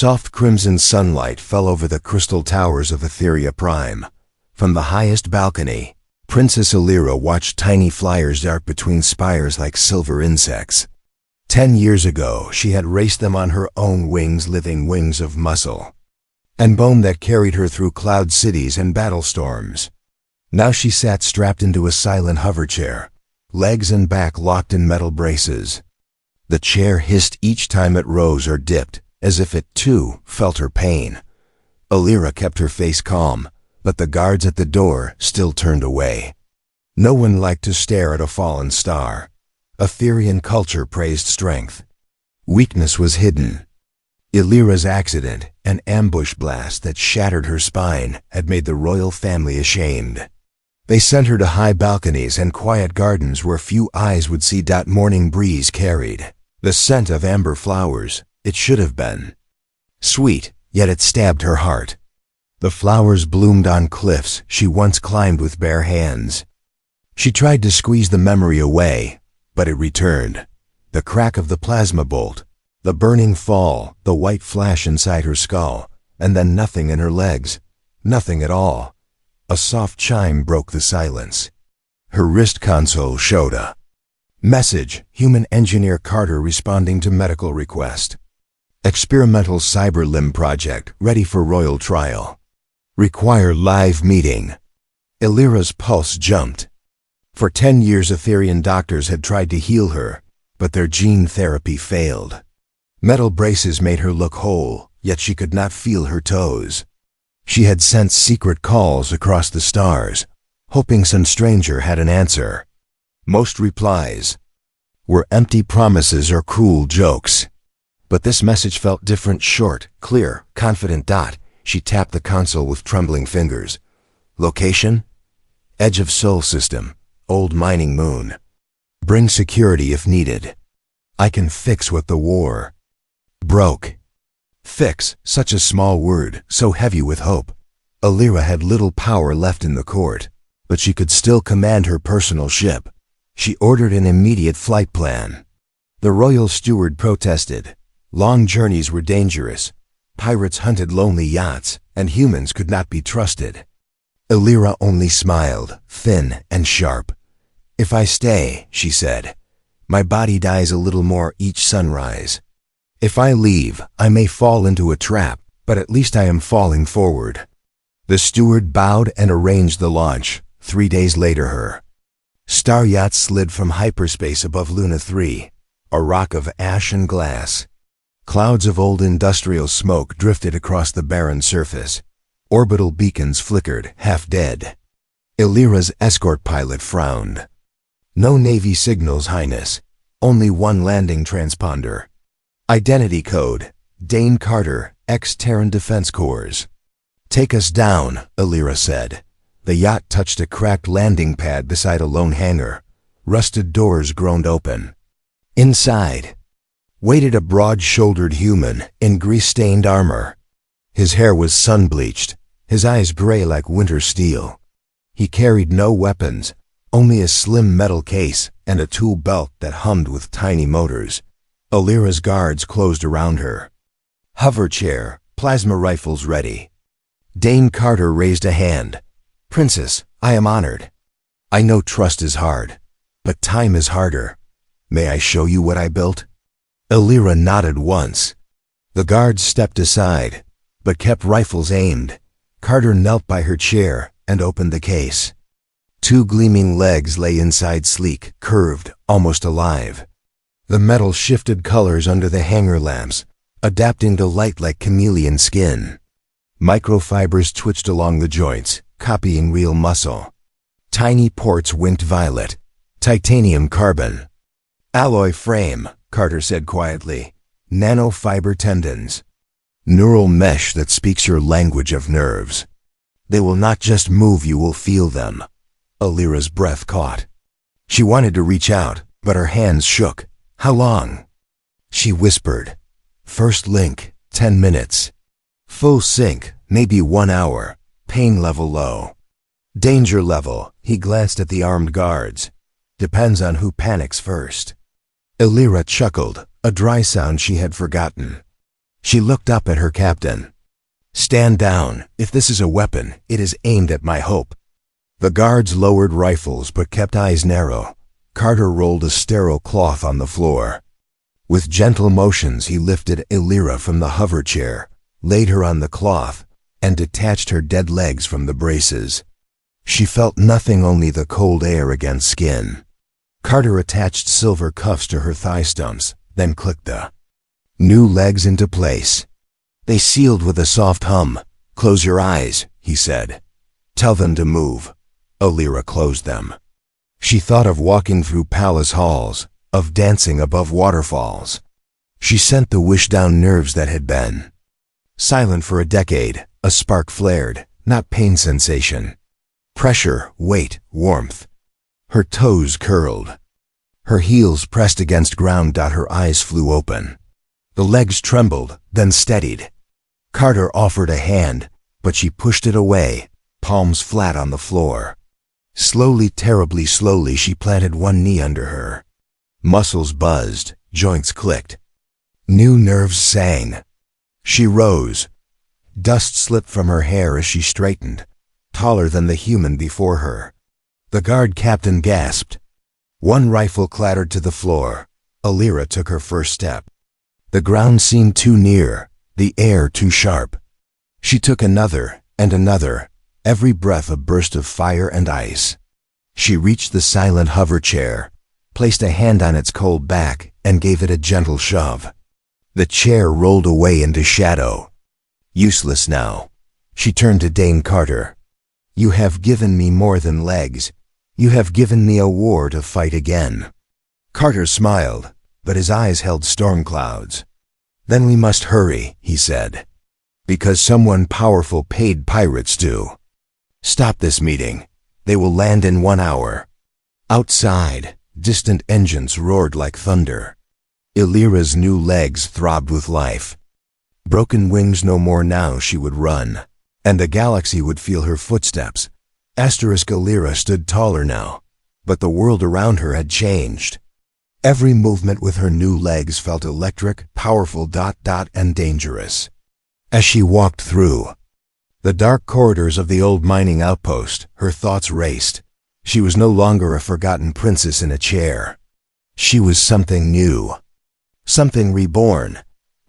Soft crimson sunlight fell over the crystal towers of Etheria Prime. From the highest balcony, Princess Illyra watched tiny flyers dart between spires like silver insects. 10 years ago, she had raced them on her own wings, living wings of muscle and bone that carried her through cloud cities and battle storms. Now she sat strapped into a silent hover chair, legs and back locked in metal braces. The chair hissed each time it rose or dipped, as if it, too, felt her pain. Illyra kept her face calm, but the guards at the door still turned away. No one liked to stare at a fallen star. Etherian culture praised strength. Weakness was hidden. Illyra's accident, an ambush blast that shattered her spine, had made the royal family ashamed. They sent her to high balconies and quiet gardens where few eyes would see. Morning breeze carried the scent of amber flowers. It should have been sweet, yet it stabbed her heart. The flowers bloomed on cliffs she once climbed with bare hands. She tried to squeeze the memory away, but it returned. The crack of the plasma bolt, the burning fall, the white flash inside her skull, and then nothing in her legs. Nothing at all. A soft chime broke the silence. Her wrist console showed a message: Human Engineer Carter responding to medical request. Experimental cyber limb project ready for royal trial. Require live meeting. Illyra's pulse jumped. For 10 years Etherian doctors had tried to heal her, but their gene therapy failed. Metal braces made her look whole, yet she could not feel her toes. She had sent secret calls across the stars, hoping some stranger had an answer. Most replies were empty promises or cruel jokes. But this message felt different, short, clear, confident. She tapped the console with trembling fingers. Location? Edge of Sol System, old mining moon. Bring security if needed. I can fix what the war broke. Fix, such a small word, so heavy with hope. Illyra had little power left in the court, but she could still command her personal ship. She ordered an immediate flight plan. The royal steward protested. Long journeys were dangerous. Pirates hunted lonely yachts, and humans could not be trusted. Illyra only smiled, thin and sharp. If I stay, she said, my body dies a little more each sunrise. If I leave, I may fall into a trap, but at least I am falling forward. The steward bowed and arranged the launch. 3 days later her star yacht slid from hyperspace above Luna 3, a rock of ash and glass. Clouds of old industrial smoke drifted across the barren surface. Orbital beacons flickered, half dead. Illyra's escort pilot frowned. No Navy signals, Highness. Only one landing transponder. Identity code: Dane Carter, ex-Terran Defense Corps. Take us down, Illyra said. The yacht touched a cracked landing pad beside a lone hangar. Rusted doors groaned open. Inside waited a broad-shouldered human in grease-stained armor. His hair was sun-bleached, his eyes gray like winter steel. He carried no weapons, only a slim metal case and a tool belt that hummed with tiny motors. Illyra's guards closed around her. Hover chair, plasma rifles ready. Dane Carter raised a hand. Princess, I am honored. I know trust is hard, but time is harder. May I show you what I built? Illyra nodded once. The guards stepped aside, but kept rifles aimed. Carter knelt by her chair and opened the case. 2 gleaming legs lay inside, sleek, curved, almost alive. The metal shifted colors under the hanger lamps, adapting to light like chameleon skin. Microfibers twitched along the joints, copying real muscle. Tiny ports winked violet. Titanium carbon. Alloy frame, Carter said quietly. Nanofiber tendons. Neural mesh that speaks your language of nerves. They will not just move, you will feel them. Illyra's breath caught. She wanted to reach out, but her hands shook. How long? She whispered. First link, 10 minutes. Full sync, maybe 1 hour. Pain level low. Danger level, he glanced at the armed guards. Depends on who panics first. Illyra chuckled, a dry sound she had forgotten. She looked up at her captain. "Stand down. If this is a weapon, it is aimed at my hope." The guards lowered rifles but kept eyes narrow. Carter rolled a sterile cloth on the floor. With gentle motions he lifted Illyra from the hover chair, laid her on the cloth, and detached her dead legs from the braces. She felt nothing, only the cold air against skin. Carter attached silver cuffs to her thigh stumps, then clicked the new legs into place. They sealed with a soft hum. "Close your eyes," he said. "Tell them to move." Illyra closed them. She thought of walking through palace halls, of dancing above waterfalls. She sent the wish down nerves that had been silent for a decade. A spark flared, not pain sensation. Pressure, weight, warmth. Her toes curled. Her heels pressed against ground. Her eyes flew open. The legs trembled, then steadied. Carter offered a hand, but she pushed it away, palms flat on the floor. Slowly, terribly slowly, she planted one knee under her. Muscles buzzed, joints clicked. New nerves sang. She rose. Dust slipped from her hair as she straightened, taller than the human before her. The guard captain gasped. One rifle clattered to the floor. Illyra took her first step. The ground seemed too near, the air too sharp. She took another, and another, every breath a burst of fire and ice. She reached the silent hover chair, placed a hand on its cold back, and gave it a gentle shove. The chair rolled away into shadow. Useless now. She turned to Dane Carter. "You have given me more than legs. You have given me a war to fight again." Carter smiled, but his eyes held storm clouds. "Then we must hurry," he said. "Because someone powerful paid pirates to stop this meeting. They will land in 1 hour." Outside, distant engines roared like thunder. Illyra's new legs throbbed with life. Broken wings no more. Now she would run, and the galaxy would feel her footsteps. Illyra stood taller now, but the world around her had changed. Every movement with her new legs felt electric, powerful, and dangerous. As she walked through the dark corridors of the old mining outpost, her thoughts raced. She was no longer a forgotten princess in a chair. She was something new, something reborn.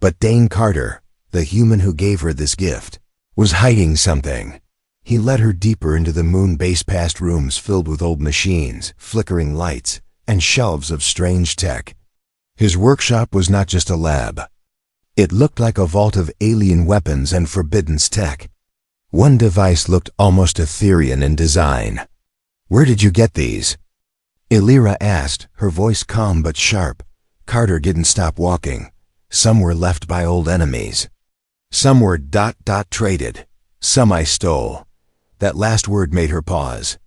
But Dane Carter, the human who gave her this gift, was hiding something. He led her deeper into the moon base, past rooms filled with old machines, flickering lights, and shelves of strange tech. His workshop was not just a lab. It looked like a vault of alien weapons and forbidden tech. One device looked almost Etherean in design. "Where did you get these?" Illyra asked, her voice calm but sharp. Carter didn't stop walking. Some were left by old enemies. Some were traded. Some I stole. That last word made her pause.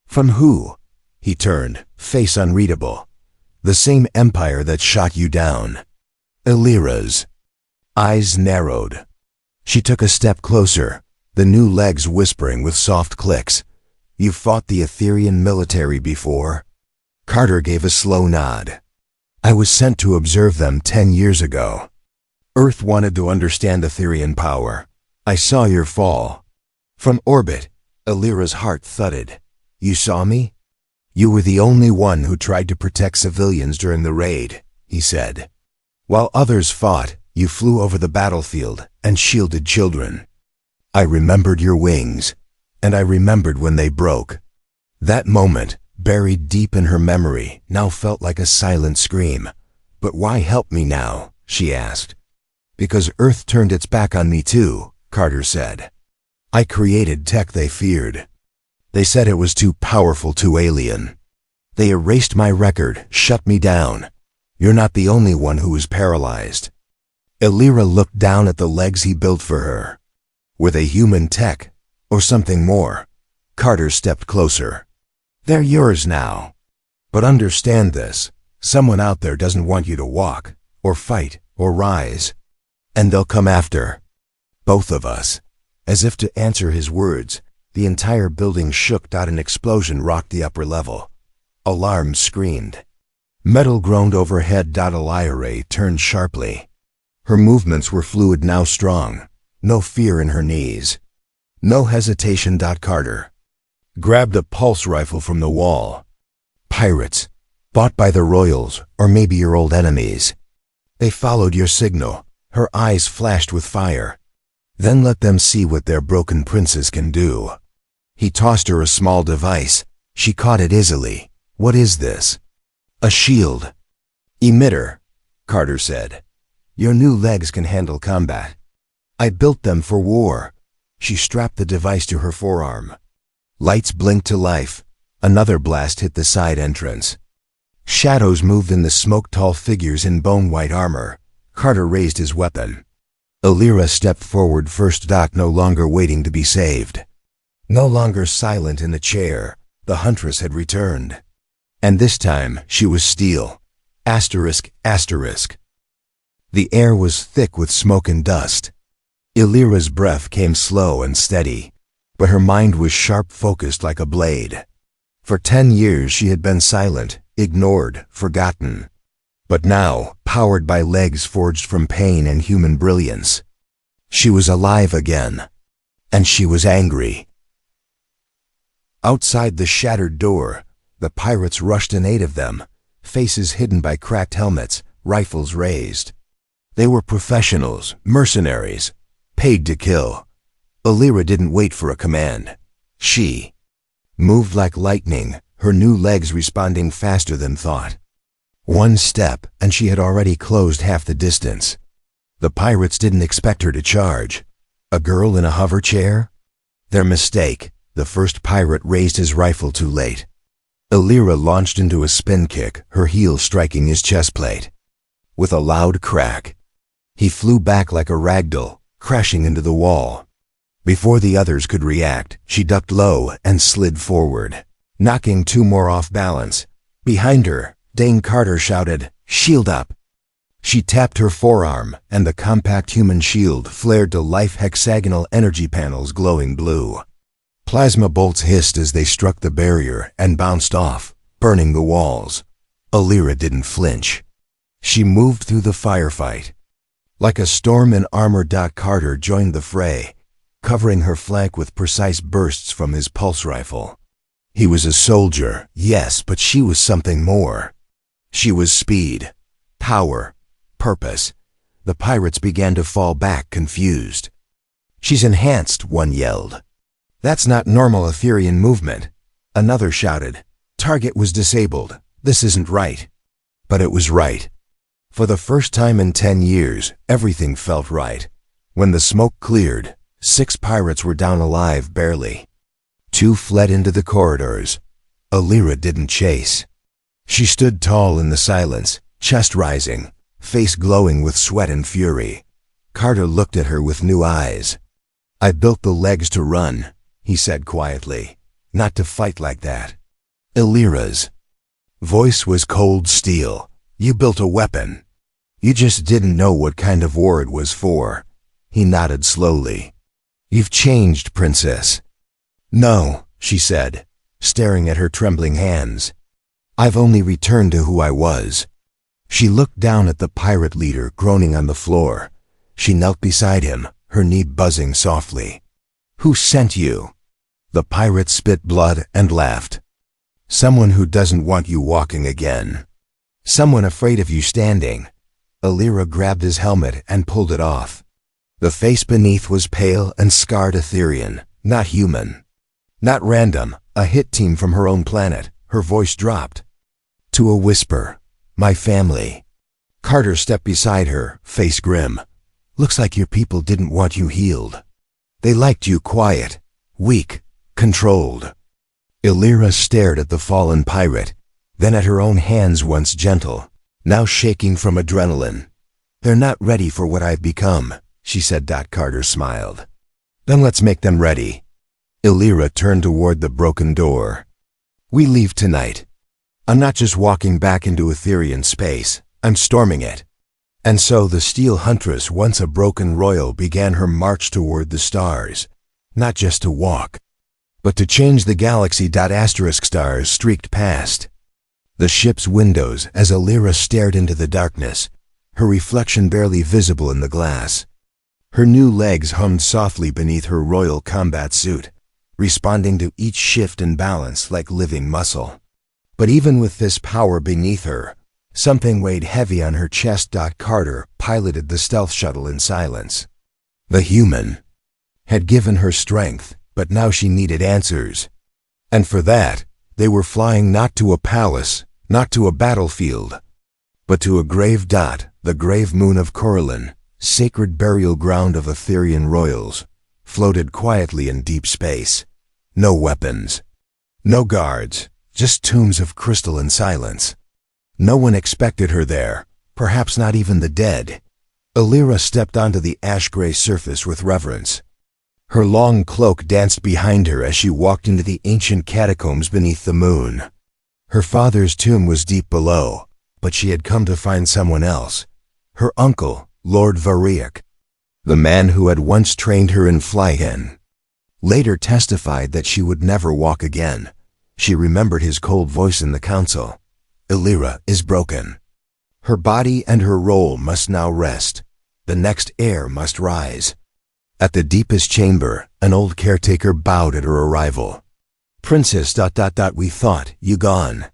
"From who?" He turned, face unreadable. "The same empire that shot you down." Illyra's eyes narrowed. She took a step closer, the new legs whispering with soft clicks. "You fought the Etherean military before?" Carter gave a slow nod. "I was sent to observe them 10 years ago. Earth wanted to understand Etherean power. I saw your fall." From orbit, Illyra's heart thudded. "You saw me? You were the only one who tried to protect civilians during the raid," he said. "While others fought, you flew over the battlefield and shielded children. I remembered your wings, and I remembered when they broke." That moment, buried deep in her memory, now felt like a silent scream. "But why help me now?" she asked. "Because Earth turned its back on me too," Carter said. "I created tech they feared. They said it was too powerful, too alien. They erased my record, shut me down. You're not the only one who was paralyzed." Illyra looked down at the legs he built for her. Were they human tech, or something more? Carter stepped closer. "They're yours now. But understand this, someone out there doesn't want you to walk, or fight, or rise. And they'll come after both of us." As if to answer his words, the entire building shook. An explosion rocked the upper level. Alarms screamed. Metal groaned overhead. Illyra turned sharply. Her movements were fluid, now strong. No fear in her knees. No hesitation. Carter grabbed a pulse rifle from the wall. Pirates, bought by the royals, or maybe your old enemies. They followed your signal. Her eyes flashed with fire. Then let them see what their broken princess can do. He tossed her a small device. She caught it easily. What is this? A shield. Emitter, Carter said. Your new legs can handle combat. I built them for war. She strapped the device to her forearm. Lights blinked to life. Another blast hit the side entrance. Shadows moved in the smoke. Tall figures in bone-white armor. Carter raised his weapon. Illyra stepped forward first. No longer waiting to be saved. No longer silent in the chair. The huntress had returned. And this time she was steel. Asterisk, asterisk. The air was thick with smoke and dust. Illyra's breath came slow and steady, but her mind was sharp, focused like a blade. For 10 years she had been silent, ignored, forgotten. But now, powered by legs forged from pain and human brilliance, she was alive again. And she was angry. Outside the shattered door, the pirates rushed in 8 of them, faces hidden by cracked helmets, rifles raised. They were professionals, mercenaries, paid to kill. Illyra didn't wait for a command. She moved like lightning, her new legs responding faster than thought. One step, and she had already closed half the distance. The pirates didn't expect her to charge. A girl in a hover chair? Their mistake. The first pirate raised his rifle too late. Illyra launched into a spin kick, her heel striking his chest plate. With a loud crack, he flew back like a ragdoll, crashing into the wall. Before the others could react, she ducked low and slid forward, knocking 2 more off balance. Behind her, Dane Carter shouted, "Shield up!" She tapped her forearm, and the compact human shield flared to life, hexagonal energy panels glowing blue. Plasma bolts hissed as they struck the barrier and bounced off, burning the walls. Illyra didn't flinch. She moved through the firefight. Like a storm in armor. Carter joined the fray, covering her flank with precise bursts from his pulse rifle. He was a soldier, yes, but she was something more. She was speed, power, purpose. The pirates began to fall back, confused. "She's enhanced," one yelled. "That's not normal Etherian movement," another shouted. "Target was disabled. This isn't right." But it was right. For the first time in 10 years, everything felt right. When the smoke cleared, 6 pirates were down alive, barely. 2 fled into the corridors. Illyra didn't chase. She stood tall in the silence, chest rising, face glowing with sweat and fury. Carter looked at her with new eyes. "I built the legs to run," he said quietly, "not to fight like that." Illyra's voice was cold steel. "You built a weapon. You just didn't know what kind of war it was for." He nodded slowly. "You've changed, Princess." "No," she said, staring at her trembling hands. "I've only returned to who I was." She looked down at the pirate leader groaning on the floor. She knelt beside him, her knee buzzing softly. "Who sent you?" The pirate spit blood and laughed. "Someone who doesn't want you walking again. Someone afraid of you standing." Illyra grabbed his helmet and pulled it off. The face beneath was pale and scarred, Etherian, not human. Not random, a hit team from her own planet. Her voice dropped to a whisper. "My family." Carter stepped beside her, face grim. "Looks like your people didn't want you healed. They liked you quiet, weak, controlled." Illyra stared at the fallen pirate, then at her own hands, once gentle, now shaking from adrenaline. "They're not ready for what I've become," she said. Carter smiled. "Then let's make them ready." Illyra turned toward the broken door. "We leave tonight. I'm not just walking back into Etherian space, I'm storming it." And so the Steel Huntress, once a broken royal, began her march toward the stars, not just to walk, but to change the galaxy. Asterisk stars streaked past the ship's windows as Illyra stared into the darkness. her reflection barely visible in the glass. Her new legs hummed softly beneath her royal combat suit, responding to each shift and balance like living muscle. But even with this power beneath her, something weighed heavy on her chest. Carter piloted the stealth shuttle in silence. The human had given her strength, but now she needed answers. And for that, they were flying not to a palace, not to a battlefield, but to a grave. The grave moon of Corellon, sacred burial ground of Etherian royals, floated quietly in deep space. No weapons, no guards, just tombs of crystal and silence. No one expected her there, perhaps not even the dead. Illyra stepped onto the ash-gray surface with reverence. Her long cloak danced behind her as she walked into the ancient catacombs beneath the moon. Her father's tomb was deep below, but she had come to find someone else. Her uncle, Lord Variac, the man who had once trained her in flying, later testified that she would never walk again. She remembered his cold voice in the council. Illyra is broken. Her body and her role must now rest. The next heir must rise. At the deepest chamber, an old caretaker bowed at her arrival. Princess... We thought you gone.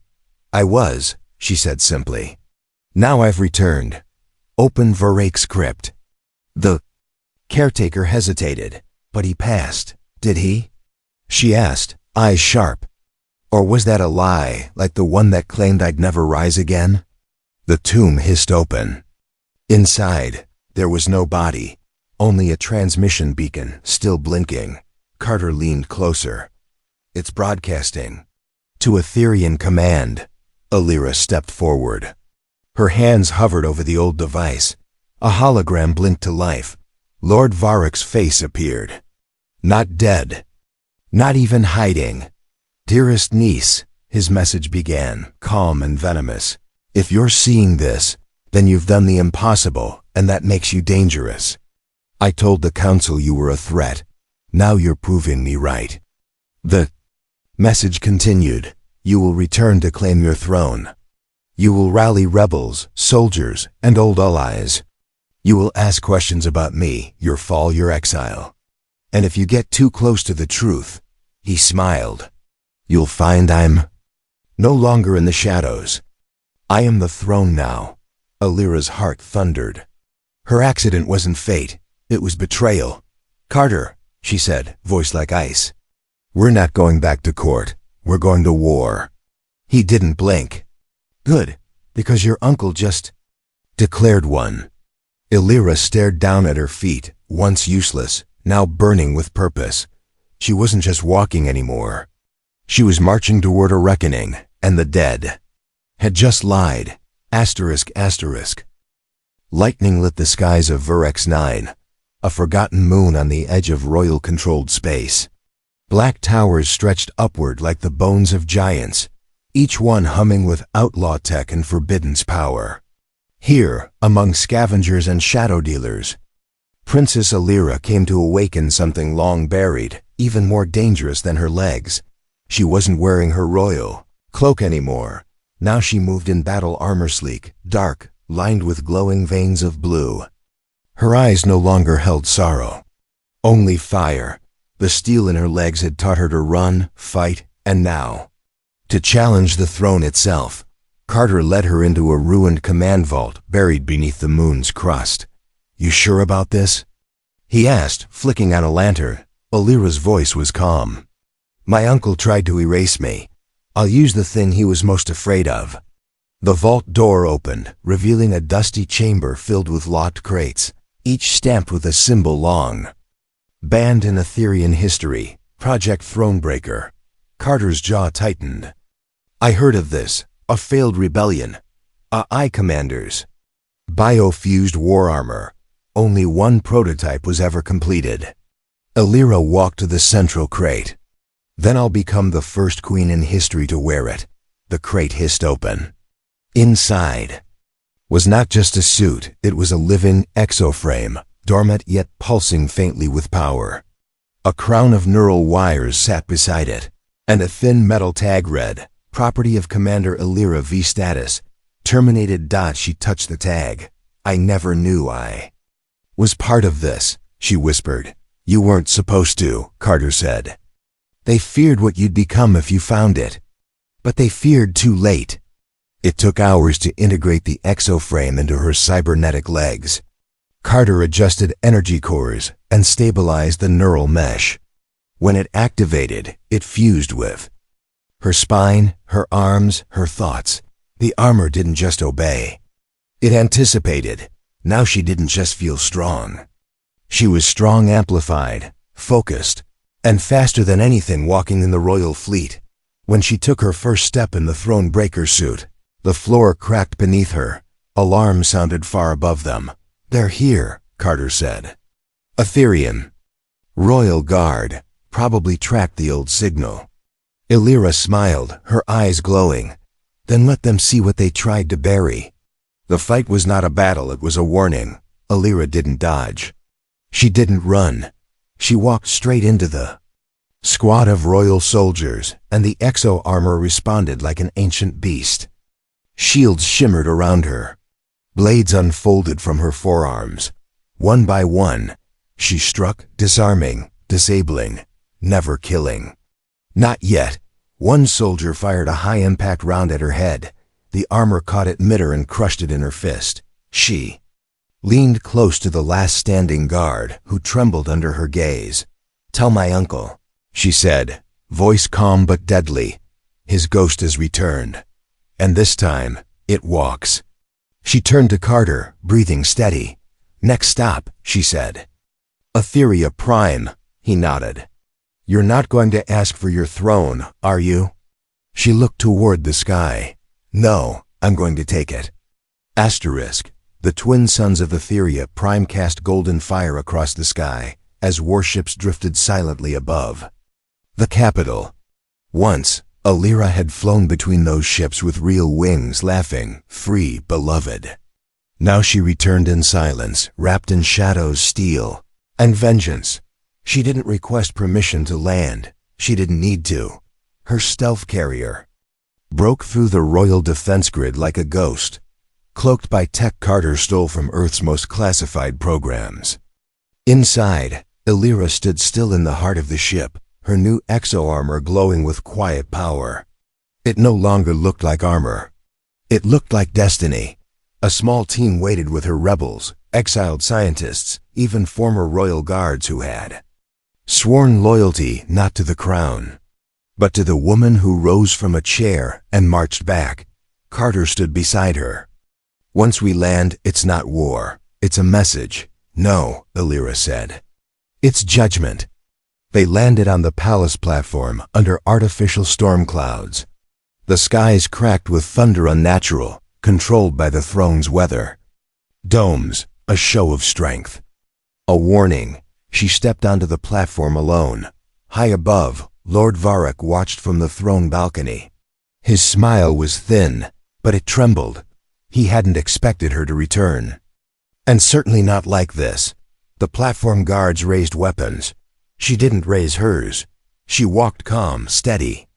I was, she said simply. Now I've returned. Open Variac's crypt. The caretaker hesitated, but he passed, did he? She asked, eyes sharp. Or was that a lie, like the one that claimed I'd never rise again? The tomb hissed open. Inside, there was no body, only a transmission beacon, still blinking. Carter leaned closer. It's broadcasting. To Etherian command. Illyra stepped forward. Her hands hovered over the old device. A hologram blinked to life. Lord Variac's face appeared. Not dead. Not even hiding. Dearest niece, his message began, calm and venomous. If you're seeing this, then you've done the impossible, and that makes you dangerous. I told the council you were a threat. Now you're proving me right. The message continued. You will return to claim your throne. You will rally rebels, soldiers, and old allies. You will ask questions about me, your fall, your exile. And if you get too close to the truth, he smiled, you'll find I'm no longer in the shadows. I am the throne now. Illyra's heart thundered. Her accident wasn't fate, it was betrayal. Carter, she said, voice like ice. We're not going back to court, we're going to war. He didn't blink. Good, because your uncle just declared one. Illyra stared down at her feet, once useless, now burning with purpose. She wasn't just walking anymore. She was marching toward a reckoning, and the dead had just lied. Asterisk. Lightning lit the skies of Verrex 9, a forgotten moon on the edge of royal-controlled space. Black towers stretched upward like the bones of giants, each one humming with outlaw tech and forbidden's power. Here, among scavengers and shadow dealers, Princess Illyra came to awaken something long buried, even more dangerous than her legs. She wasn't wearing her royal cloak anymore. Now she moved in battle armor, sleek, dark, lined with glowing veins of blue. Her eyes no longer held sorrow, only fire. The steel in her legs had taught her to run, fight, and now to challenge the throne itself. Carter led her into a ruined command vault buried beneath the moon's crust. You sure about this? He asked, flicking on a lantern. Illyra's voice was calm. My uncle tried to erase me. I'll use the thing he was most afraid of. The vault door opened, revealing a dusty chamber filled with locked crates, each stamped with a symbol long banned in Etherian history, Project Thronebreaker. Carter's jaw tightened. I heard of this, a failed rebellion. AI commanders. Biofused war armor. Only one prototype was ever completed. Illyra walked to the central crate. Then I'll become the first queen in history to wear it. The crate hissed open. Inside was not just a suit, it was a living exoframe, dormant yet pulsing faintly with power. A crown of neural wires sat beside it, and a thin metal tag read, Property of Commander Illyra V status. Terminated. She touched the tag. I never knew I was part of this, she whispered. You weren't supposed to, Carter said. They feared what you'd become if you found it. But they feared too late. It took hours to integrate the exoframe into her cybernetic legs. Carter adjusted energy cores and stabilized the neural mesh. When it activated, it fused with her spine, her arms, her thoughts. The armor didn't just obey. It anticipated. Now she didn't just feel strong. She was strong amplified, focused, and faster than anything walking in the royal fleet. When she took her first step in the throne breaker suit, the floor cracked beneath her. Alarms sounded far above them. They're here, Carter said. Ethereum. Royal Guard. Probably tracked the old signal. Illyra smiled, her eyes glowing. Then let them see what they tried to bury. The fight was not a battle, it was a warning. Illyra didn't dodge. She didn't run. She walked straight into the squad of royal soldiers, and the exo-armor responded like an ancient beast. Shields shimmered around her. Blades unfolded from her forearms. One by one, she struck, disarming, disabling, never killing. Not yet. One soldier fired a high-impact round at her head. The armor caught it mid-air and crushed it in her fist. She leaned close to the last standing guard, who trembled under her gaze. Tell my uncle, she said, voice calm but deadly. His ghost has returned. And this time, it walks. She turned to Carter, breathing steady. Next stop, she said. Etheria Prime, he nodded. You're not going to ask for your throne, are you? She looked toward the sky. No, I'm going to take it. Asterisk. The twin sons of Etheria Prime cast golden fire across the sky, as warships drifted silently above the capital. Once, Illyra had flown between those ships with real wings, laughing, free, beloved. Now she returned in silence, wrapped in shadows, steel, and vengeance. She didn't request permission to land. She didn't need to. Her stealth carrier broke through the royal defense grid like a ghost, cloaked by tech Carter stole from Earth's most classified programs. Inside, Illyra stood still in the heart of the ship, her new exo-armor glowing with quiet power. It no longer looked like armor. It looked like destiny. A small team waited with her rebels, exiled scientists, even former royal guards who had sworn loyalty not to the crown, but to the woman who rose from a chair and marched back. Carter stood beside her. Once we land, it's not war. It's a message. No, Illyra said. It's judgment. They landed on the palace platform under artificial storm clouds. The skies cracked with thunder unnatural, controlled by the throne's weather. Domes, a show of strength. A warning. She stepped onto the platform alone. High above, Lord Varrock watched from the throne balcony. His smile was thin, but it trembled. He hadn't expected her to return. And certainly not like this. The platform guards raised weapons. She didn't raise hers. She walked calm, steady.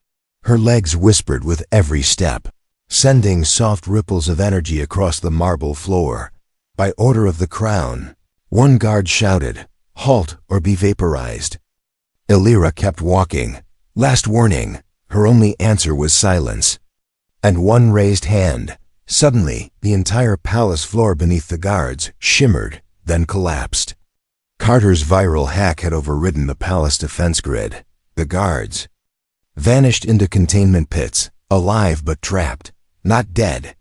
Her legs whispered with every step, sending soft ripples of energy across the marble floor. By order of the crown, one guard shouted, "Halt or be vaporized." Illyra kept walking. Last warning. Her only answer was silence. And one raised hand. Suddenly, the entire palace floor beneath the guards shimmered, then collapsed. Carter's viral hack had overridden the palace defense grid. The guards vanished into containment pits, alive but trapped, not dead.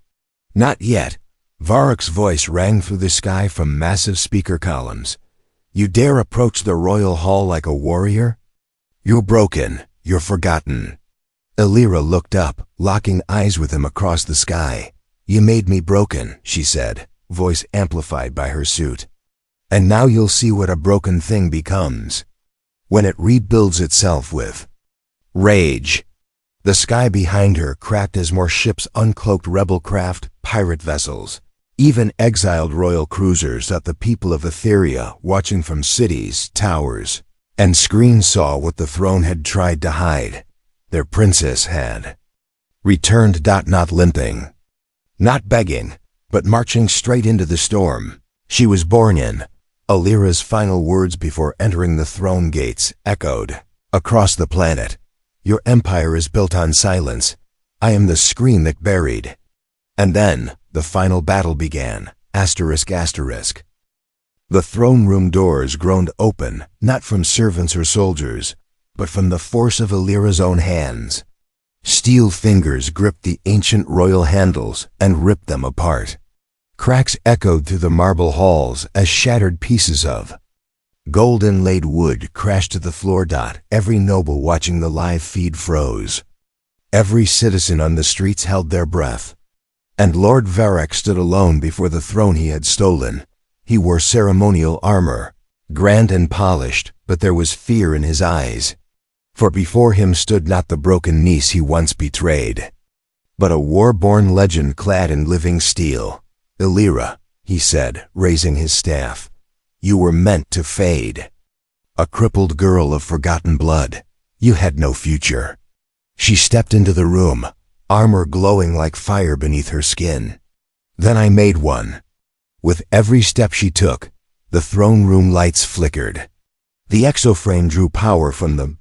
Not yet. Varrock's voice rang through the sky from massive speaker columns. You dare approach the royal hall like a warrior? You're broken. You're forgotten. Illyra looked up, locking eyes with him across the sky. You made me broken, she said, voice amplified by her suit. And now you'll see what a broken thing becomes when it rebuilds itself with rage. The sky behind her cracked as more ships uncloaked rebel craft, pirate vessels. Even exiled royal cruisers that the people of Etheria, watching from cities, towers, and screens, saw what the throne had tried to hide. Their princess had returned, not limping, not begging, but marching straight into the storm she was born in. Alira's final words before entering the throne gates echoed across the planet. Your empire is built on silence. I am the scream that buried. And then, the final battle began. ***. The throne room doors groaned open, not from servants or soldiers, but from the force of Alira's own hands. Steel fingers gripped the ancient royal handles and ripped them apart. Cracks echoed through the marble halls as shattered pieces of gold-inlaid wood crashed to the floor. Every noble watching the live feed froze. Every citizen on the streets held their breath. And Lord Varrock stood alone before the throne he had stolen. He wore ceremonial armor, grand and polished, but there was fear in his eyes. For before him stood not the broken niece he once betrayed, but a war-born legend clad in living steel. "Alira," he said, raising his staff, "you were meant to fade. A crippled girl of forgotten blood, you had no future." She stepped into the room, armor glowing like fire beneath her skin. Then I made one. With every step she took, the throne room lights flickered. The exoframe drew power from the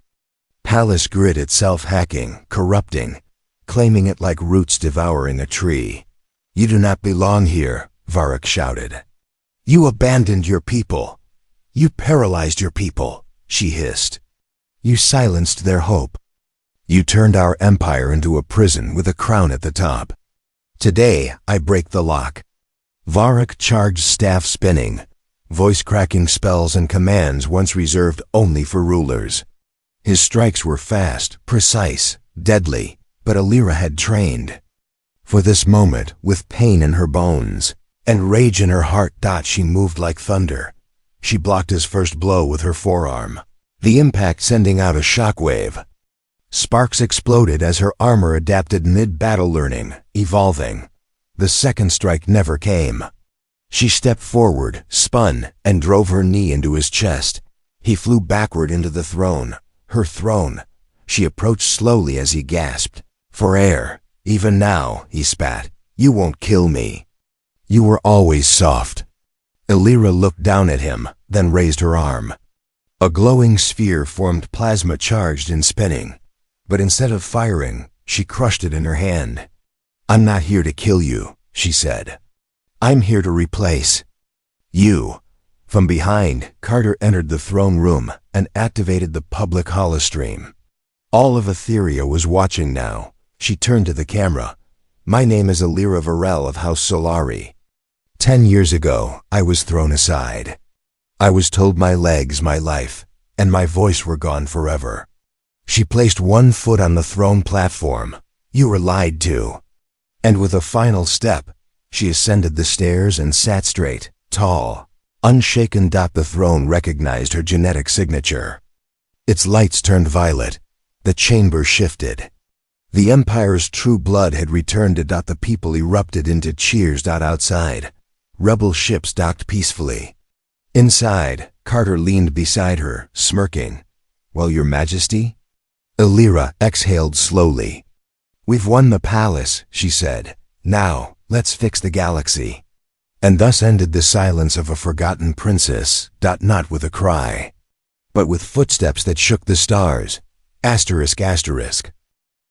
palace grid itself, hacking, corrupting, claiming it like roots devouring a tree. "You do not belong here," Varrock shouted. "You abandoned your people. You paralyzed your people," she hissed. "You silenced their hope. You turned our empire into a prison with a crown at the top. Today, I break the lock." Varrock charged, staff spinning, voice cracking spells and commands once reserved only for rulers. His strikes were fast, precise, deadly, but Alira had trained for this moment with pain in her bones and rage in her heart. She moved like thunder. She blocked his first blow with her forearm, the impact sending out a shockwave. Sparks exploded as her armor adapted mid-battle, learning, evolving. The second strike never came. She stepped forward, spun, and drove her knee into his chest. He flew backward into the throne, her throne. She approached slowly as he gasped for air. "Even now," he spat, "you won't kill me. You were always soft." Alira looked down at him, then raised her arm. A glowing sphere formed, plasma charged and spinning. But instead of firing, she crushed it in her hand. "I'm not here to kill you," she said. "I'm here to replace you." From behind, Carter entered the throne room and activated the public holostream. All of Etheria was watching now. She turned to the camera. "My name is Alira Varel of House Solari. 10 years ago, I was thrown aside. I was told my legs, my life, and my voice were gone forever." She placed one foot on the throne platform. "You were lied to." And with a final step, she ascended the stairs and sat straight, tall, unshaken. The throne recognized her genetic signature. Its lights turned violet. The chamber shifted. The Empire's true blood had returned. The people erupted into cheers. Outside, rebel ships docked peacefully. Inside, Carter leaned beside her, smirking. "Well, Your Majesty?" Alira exhaled slowly. "We've won the palace," she said. "Now, let's fix the galaxy." And thus ended the silence of a forgotten princess. Not with a cry, but with footsteps that shook the stars. ***.